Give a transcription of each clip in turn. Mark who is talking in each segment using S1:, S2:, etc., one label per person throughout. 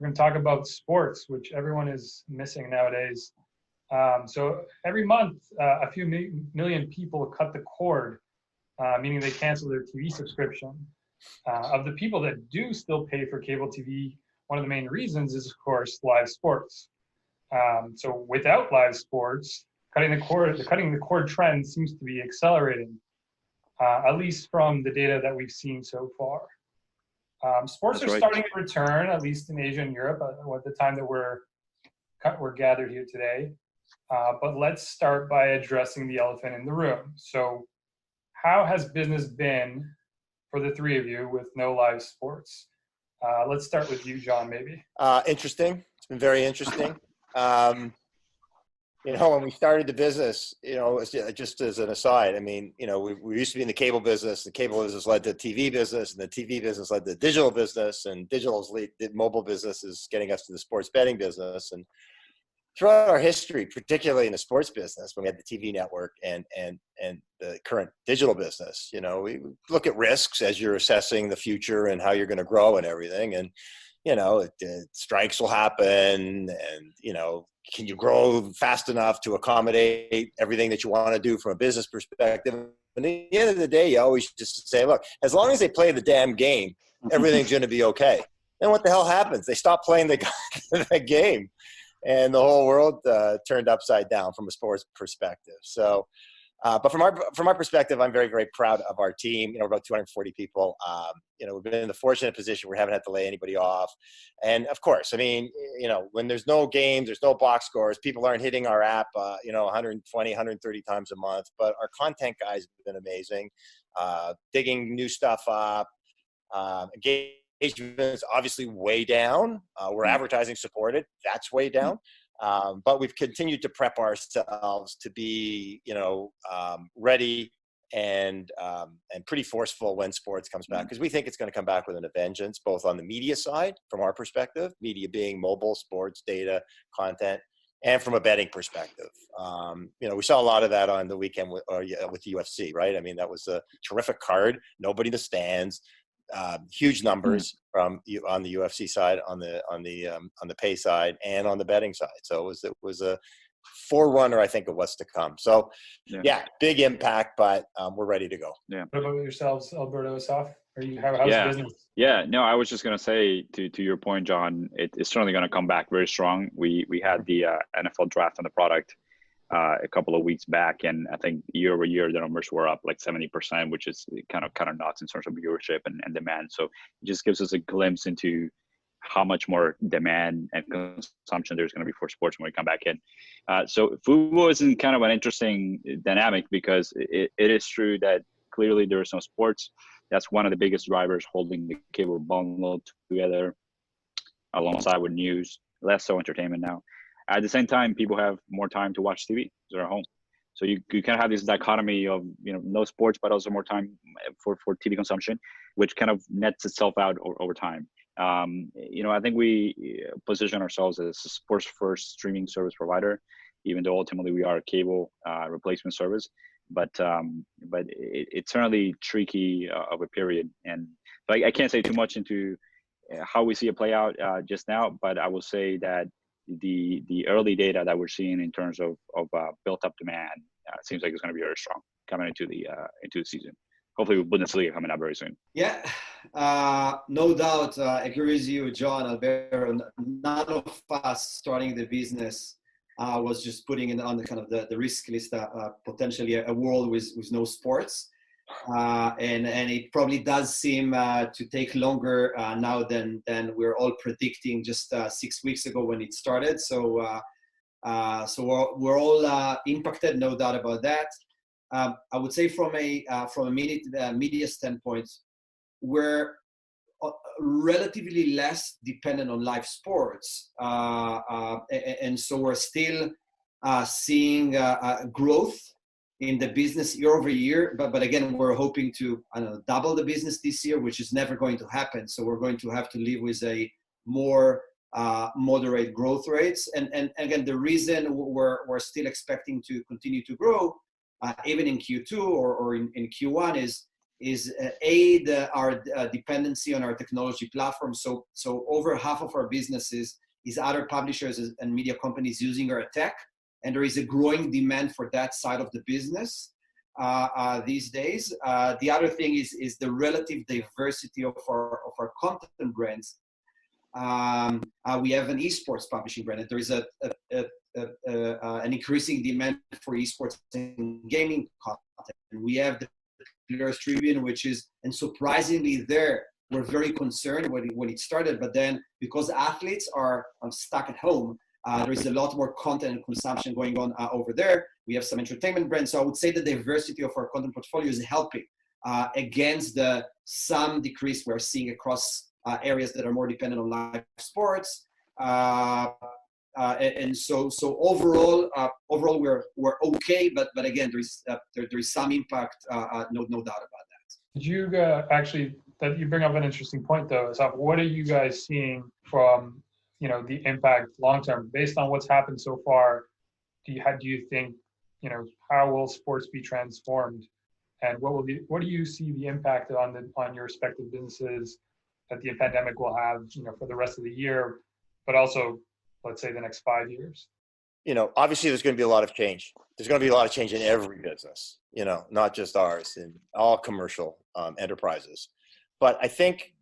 S1: We're going to talk about sports, which everyone is missing nowadays. So every month, a few million people cut the cord, meaning they cancel their TV subscription. Of the people that do still pay for cable TV, one of the main reasons is, of course, live sports. So without live sports, cutting the cord trend seems to be accelerating, at least from the data that we've seen so far. Sports
S2: That's
S1: are
S2: right.
S1: starting to return, at least in Asia and Europe, at the time that we're gathered here today. But let's start by addressing the elephant in the room. So how has business been for the three of you with no live sports? Let's start with you, John, maybe.
S3: Interesting. It's been very interesting. When we started the business, just as an aside, I mean, we used to be in the cable business. The cable business led to the TV business, and the TV business led to the digital business, and mobile business is getting us to the sports betting business. And throughout our history, particularly in the sports business, when we had the TV network and the current digital business, we look at risks as you're assessing the future and how you're going to grow and everything. And, strikes will happen, and, can you grow fast enough to accommodate everything that you want to do from a business perspective? And at the end of the day, you always just say, look, as long as they play the damn game, everything's going to be okay. Then what the hell happens? They stop playing the game. And the whole world turned upside down from a sports perspective. So, but from our perspective, I'm very, very proud of our team. We're about 240 people. We've been in the fortunate position where we haven't had to lay anybody off. And of course, I mean, when there's no games, there's no box scores, people aren't hitting our app, 120, 130 times a month. But our content guys have been amazing, digging new stuff up. Engagement's obviously way down. We're advertising supported. That's way down. But we've continued to prep ourselves to be, ready and pretty forceful when sports comes back, because we think it's going to come back with a vengeance, both on the media side, from our perspective, media being mobile, sports, data, content, and from a betting perspective. We saw a lot of that on the weekend with the UFC, right? I mean, that was a terrific card. Nobody in the stands. Huge numbers on the UFC side, on the pay side, and on the betting side. So it was a forerunner, I think, of what's to come. So yeah, big impact, but we're ready to go.
S1: Yeah. What about yourselves, Alberto, Asaf? How's business?
S2: Yeah. No, I was just gonna say to your point, John. It's certainly gonna come back very strong. We had the NFL draft on the product a couple of weeks back, and I think year over year the numbers were up like 70%, which is kind of nuts in terms of viewership and demand. So it just gives us a glimpse into how much more demand and consumption there's going to be for sports when we come back in. So football is in kind of an interesting dynamic, because it is true that clearly there is no sports. That's one of the biggest drivers holding the cable bundle together, alongside with news, less so entertainment now. At the same time, people have more time to watch TV. They're at home. So you kind of have this dichotomy of, no sports, but also more time for TV consumption, which kind of nets itself out over time. I think we position ourselves as a sports first streaming service provider, even though ultimately we are a cable replacement service. But it's certainly tricky of a period. And I can't say too much into how we see it play out just now, but I will say that the early data that we're seeing in terms of built up demand seems like it's going to be very strong coming into the season. Hopefully with Bundesliga coming up very soon.
S4: Yeah, no doubt. I agree with you, John, Alberto. None of us starting the business was just putting it on the kind of the risk list, potentially a world with no sports. And it probably does seem to take longer now than we're all predicting just 6 weeks ago when it started. So we're all impacted, no doubt about that. I would say from a media standpoint, we're relatively less dependent on live sports, and so we're still seeing growth in the business year over year, but again, we're hoping to double the business this year, which is never going to happen. So we're going to have to live with a more moderate growth rates. And again, the reason we're still expecting to continue to grow, even in Q2 or in Q1, our dependency on our technology platform. So over half of our businesses is other publishers and media companies using our tech, and there is a growing demand for that side of the business these days. The other thing is the relative diversity of our content brands. We have an esports publishing brand, and there is an increasing demand for esports and gaming content. And we have the Players Tribune, which is, and surprisingly there, we're very concerned when it started, but then because athletes are stuck at home, there is a lot more content and consumption going on over there. We have some entertainment brands. So I would say the diversity of our content portfolio is helping against some decrease we're seeing across areas that are more dependent on live sports. And so overall we're okay, but again, there is some impact, no doubt about that.
S1: Did you actually, that you bring up an interesting point though, is what are you guys seeing from, the impact long term based on what's happened so far? Do you think, how will sports be transformed, and what do you see the impact on your respective businesses that the pandemic will have, for the rest of the year, but also, let's say, the next 5 years?
S3: Obviously there's going to be a lot of change. There's going to be a lot of change in every business, not just ours, in all commercial enterprises. But I think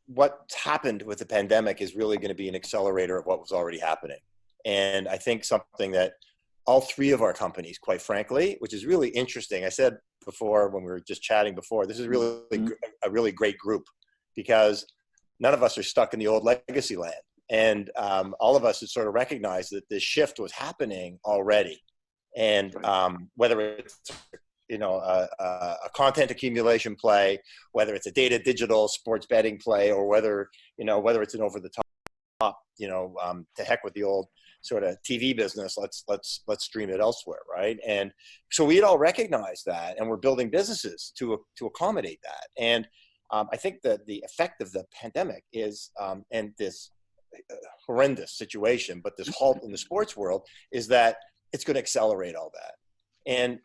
S3: what's happened with the pandemic is really going to be an accelerator of what was already happening. And I think something that all three of our companies, quite frankly, which is really interesting. I said before when we were just chatting before, this is really a really great group, because none of us are stuck in the old legacy land. And all of us had sort of recognized that this shift was happening already. And whether it's, a content accumulation play, whether it's a data digital sports betting play, or whether it's an over the top, to heck with the old sort of TV business, let's stream it elsewhere, right? And so we had all recognized that, and we're building businesses to accommodate that. And I think that the effect of the pandemic is, and this horrendous situation, but this halt in the sports world, is that it's going to accelerate all that. And,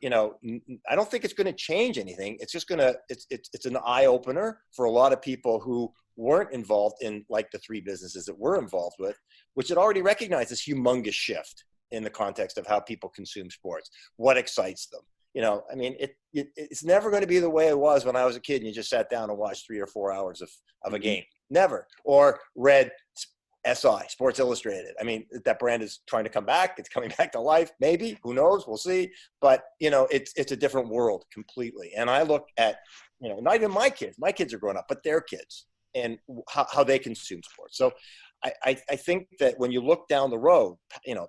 S3: I don't think it's going to change anything. It's just it's an eye opener for a lot of people who weren't involved in like the three businesses that we're involved with, which had already recognized this humongous shift in the context of how people consume sports, what excites them. It's never going to be the way it was when I was a kid and you just sat down and watched 3 or 4 hours of a game. Never. Or read SI, Sports Illustrated. That brand is trying to come back. It's coming back to life, maybe. Who knows? We'll see. But, it's a different world completely. And I look at, not even my kids. My kids are growing up, but their kids and how they consume sports. So I think that when you look down the road,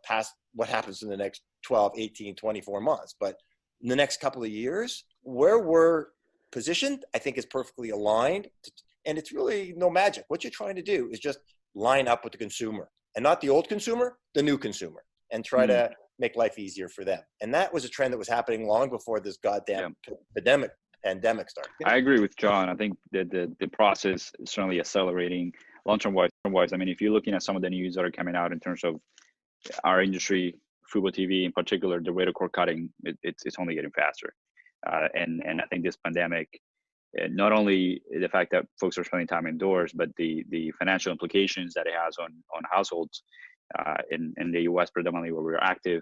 S3: past what happens in the next 12, 18, 24 months, but in the next couple of years, where we're positioned, I think is perfectly aligned. And it's really no magic. What you're trying to do is just line up with the consumer, and not the old consumer, the new consumer, and try to make life easier for them. And that was a trend that was happening long before this goddamn pandemic started.
S2: I agree with John. I think that the process is certainly accelerating long-term wise. If you're looking at some of the news that are coming out in terms of our industry, Fubo TV in particular, the rate of cord cutting, it's only getting faster. And I think this pandemic, not only the fact that folks are spending time indoors, but the financial implications that it has on households in the US predominantly where we're active.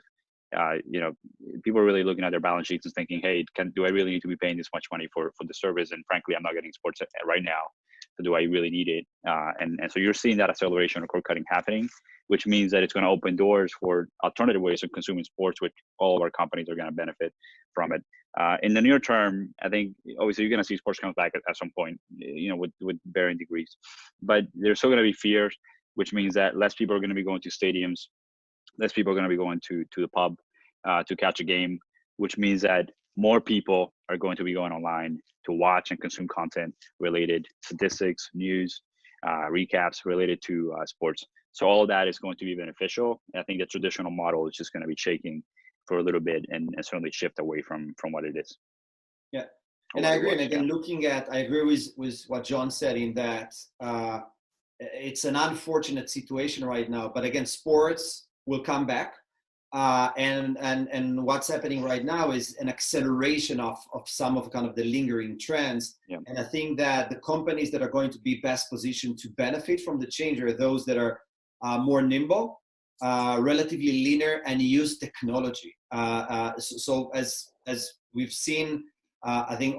S2: People are really looking at their balance sheets and thinking, hey, do I really need to be paying this much money for the service? And frankly, I'm not getting sports right now. So do I really need it? And so you're seeing that acceleration of cord cutting happening, which means that it's going to open doors for alternative ways of consuming sports, which all of our companies are going to benefit from it. In the near term, I think obviously you're going to see sports come back at some point, with varying degrees. But there's still going to be fears, which means that less people are going to be going to stadiums, less people are going to be going to the pub to catch a game, which means that more people are going to be going online to watch and consume content related statistics, news, recaps related to sports. So all of that is going to be beneficial. I think the traditional model is just going to be shaking for a little bit and certainly shift away from what it is.
S4: Yeah, and I agree. And again, I agree with what John said in that it's an unfortunate situation right now. But again, sports will come back. And what's happening right now is an acceleration of some of kind of the lingering trends.
S2: Yeah.
S4: And I think that the companies that are going to be best positioned to benefit from the change are those that are more nimble, relatively leaner, and use technology. So as we've seen, I think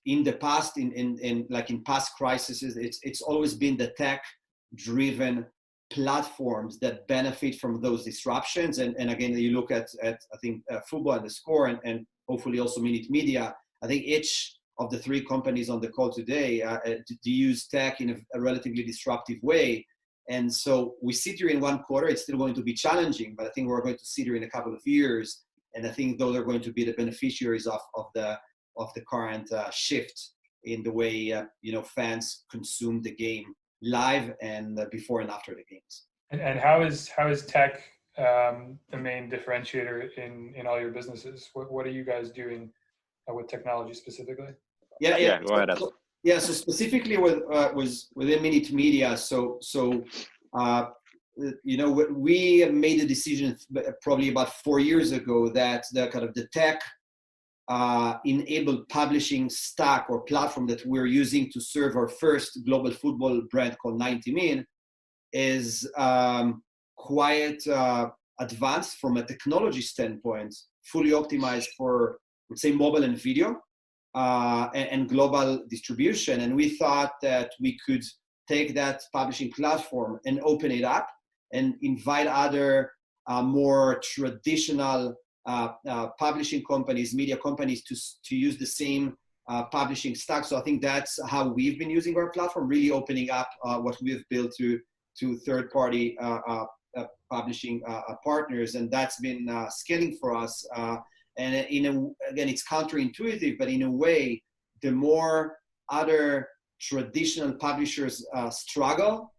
S4: in the past, in past crises, it's always been the tech-driven platforms that benefit from those disruptions. And again, you look at I think football and the score, and hopefully also Minute Media. I think each of the three companies on the call today to use tech in a relatively disruptive way. And so we sit here in one quarter, it's still going to be challenging, but I think we're going to sit here in a couple of years. And I think those are going to be the beneficiaries of the current shift in the way fans consume the game live and before and after the games.
S1: And how is tech the main differentiator in all your businesses? What are you guys doing with technology specifically?
S2: Yeah, go ahead.
S4: So specifically was within Minute Media. We made a decision probably about 4 years ago that the tech enabled publishing stack or platform that we're using to serve our first global football brand called 90 Min is quite advanced from a technology standpoint, fully optimized for, let's say, mobile and video and global distribution. And we thought that we could take that publishing platform and open it up and invite other more traditional publishing companies, media companies to use the same publishing stack. So I think that's how we've been using our platform, really opening up what we've built to third-party publishing partners, and that's been scaling for us. And again, it's counterintuitive, but in a way, the more other traditional publishers struggle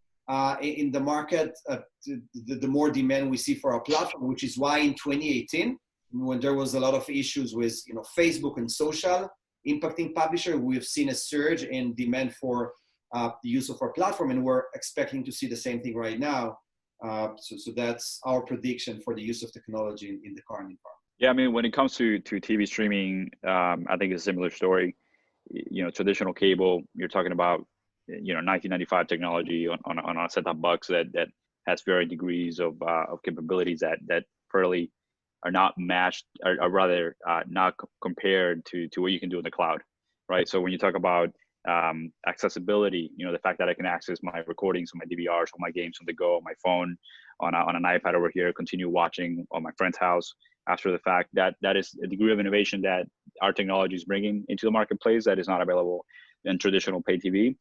S4: in the market, the more demand we see for our platform, which is why in 2018, when there was a lot of issues with Facebook and social impacting publisher, we've seen a surge in demand for the use of our platform, and we're expecting to see the same thing right now. So that's our prediction for the use of technology in the current environment.
S2: Yeah, I mean, when it comes to TV streaming, I think it's a similar story. Traditional cable, you're talking about 1995 technology on a set-top box that has varying degrees of capabilities that fairly are not matched, or rather not compared to what you can do in the cloud, right? So when you talk about accessibility, the fact that I can access my recordings on my DVRs, on my games on the go, on my phone, on an iPad over here, continue watching on my friend's house after the fact, that is a degree of innovation that our technology is bringing into the marketplace that is not available in traditional pay TV.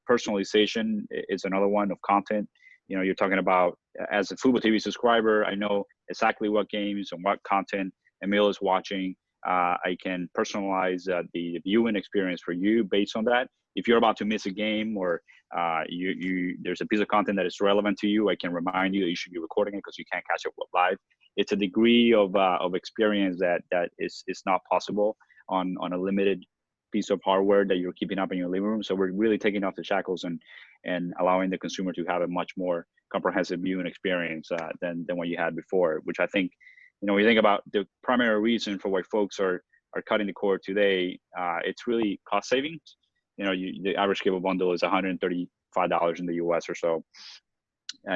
S2: Personalization is another one of content. You're talking about, as a Fubo TV subscriber, I know exactly what games and what content Emil is watching. I can personalize the viewing experience for you based on that. If you're about to miss a game, or there's a piece of content that is relevant to you, I can remind you that you should be recording it because you can't catch it live. It's a degree of experience that is not possible on a limited piece of hardware that you're keeping up in your living room. So we're really taking off the shackles and allowing the consumer to have a much more comprehensive viewing experience than what you had before, which I think, when you think about the primary reason for why folks are cutting the cord today, it's really cost savings. The average cable bundle is $135 in the US or so.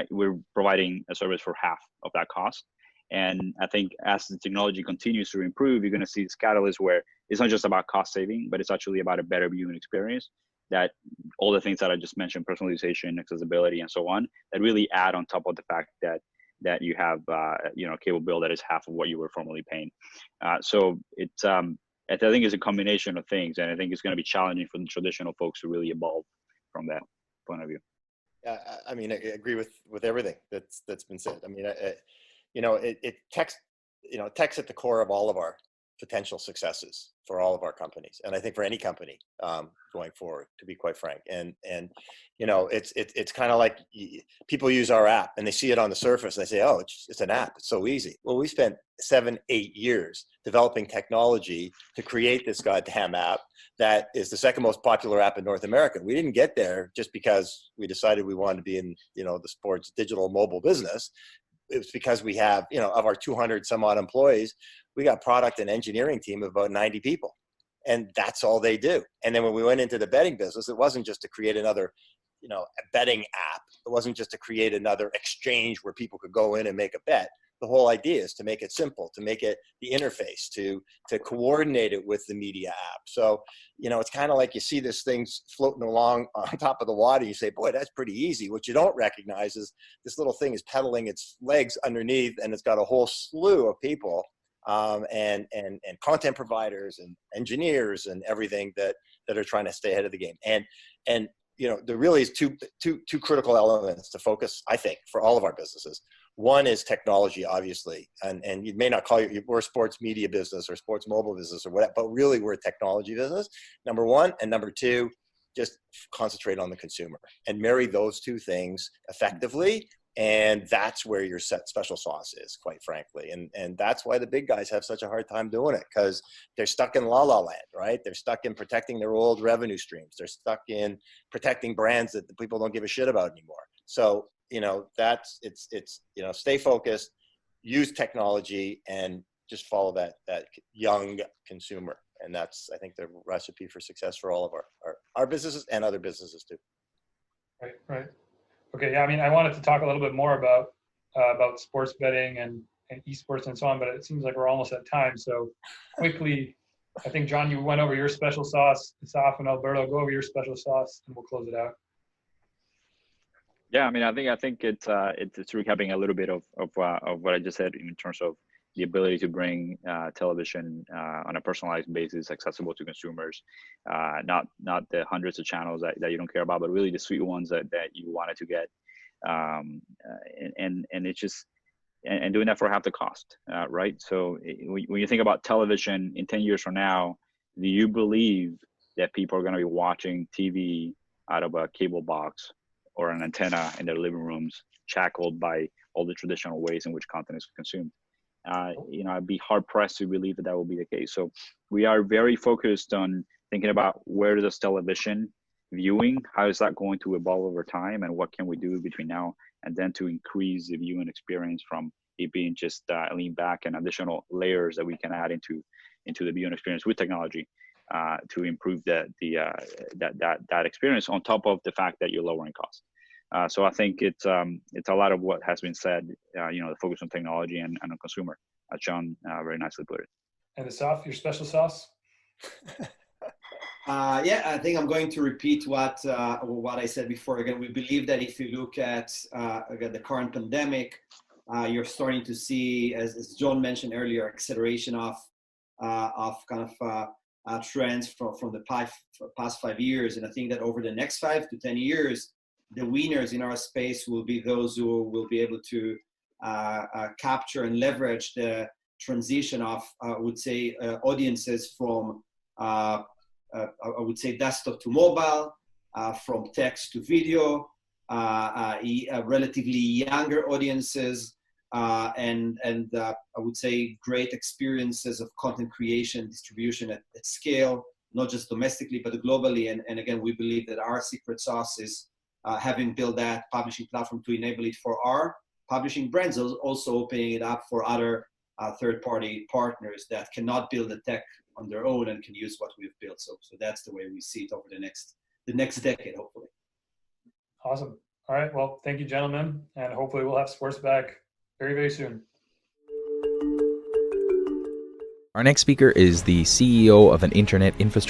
S2: We're providing a service for half of that cost. And I think as the technology continues to improve, you're going to see this catalyst where it's not just about cost saving, but it's actually about a better viewing experience, that all the things that I just mentioned, personalization, accessibility, and so on, that really add on top of the fact that you have a cable bill that is half of what you were formerly paying. So it's I think it's a combination of things, and I think it's going to be challenging for the traditional folks to really evolve from that point of view.
S3: Yeah, I mean, I agree with everything that's been said. I mean, tech's at the core of all of our potential successes for all of our companies, and I think for any company going forward, to be quite frank. And it's kind of like people use our app and they see it on the surface and they say, oh, it's an app, it's so easy. Well, we spent 7-8 years developing technology to create this goddamn app that is the second most popular app in North America. We didn't get there just because we decided we wanted to be in the sports digital mobile business. it's because we have, of our 200 some odd employees, we got product and engineering team of about 90 people. And that's all they do. And then when we went into the betting business, it wasn't just to create another, a betting app. It wasn't just to create another exchange where people could go in and make a bet. The whole idea is to make it simple, to make it the interface, to coordinate it with the media app. So, it's kind of like you see this thing's floating along on top of the water. You say, boy, that's pretty easy. What you don't recognize is this little thing is pedaling its legs underneath, and it's got a whole slew of people and content providers and engineers and everything that are trying to stay ahead of the game. And there really is two critical elements to focus, I think, for all of our businesses. One is technology, obviously, and you may not call we're a sports media business or sports mobile business or whatever, but really we're a technology business, number one. And number two, just concentrate on the consumer and marry those two things effectively. And that's where your special sauce is, quite frankly. And that's why the big guys have such a hard time doing it, because they're stuck in la la land, right? They're stuck in protecting their old revenue streams. They're stuck in protecting brands that the people don't give a shit about anymore. So, stay focused, use technology, and just follow that young consumer. And that's, I think, the recipe for success for all of our businesses and other businesses too.
S1: Right. Okay, yeah, I wanted to talk a little bit more about sports betting and esports and so on, but it seems like we're almost at time. So quickly, I think, John, you went over your special sauce. Asaf and Alberto, go over your special sauce, and we'll close it out.
S2: Yeah, I think it's recapping a little bit of what I just said in terms of the ability to bring television on a personalized basis accessible to consumers, not the hundreds of channels that you don't care about, but really the sweet ones that you wanted to get, and it's just and doing that for half the cost, right? So when you think about television in 10 years from now, do you believe that people are going to be watching TV out of a cable box or an antenna in their living rooms, shackled by all the traditional ways in which content is consumed? I'd be hard pressed to believe that will be the case. So we are very focused on thinking about where does television viewing, how is that going to evolve over time, and what can we do between now and then to increase the viewing experience from it being just lean back and additional layers that we can add into the viewing experience with technology to improve that experience on top of the fact that you're lowering costs. So I think it's a lot of what has been said, the focus on technology and on consumer, as John very nicely put it.
S1: And Asaf, your special sauce?
S4: I think I'm going to repeat what I said before. Again, we believe that if you look at the current pandemic, you're starting to see, as John mentioned earlier, acceleration of trends from the past 5 years. And I think that over the next 5 to 10 years, the winners in our space will be those who will be able to capture and leverage the transition of, audiences from, desktop to mobile, from text to video, relatively younger audiences, and great experiences of content creation, distribution at scale, not just domestically, but globally. And again, we believe that our secret sauce is having built that publishing platform to enable it for our publishing brands, also opening it up for other third-party partners that cannot build the tech on their own and can use what we've built. So that's the way we see it over the next decade, hopefully.
S1: Awesome. All right. Well, thank you, gentlemen, and hopefully we'll have sports back very, very soon.
S5: Our next speaker is the CEO of an internet infrastructure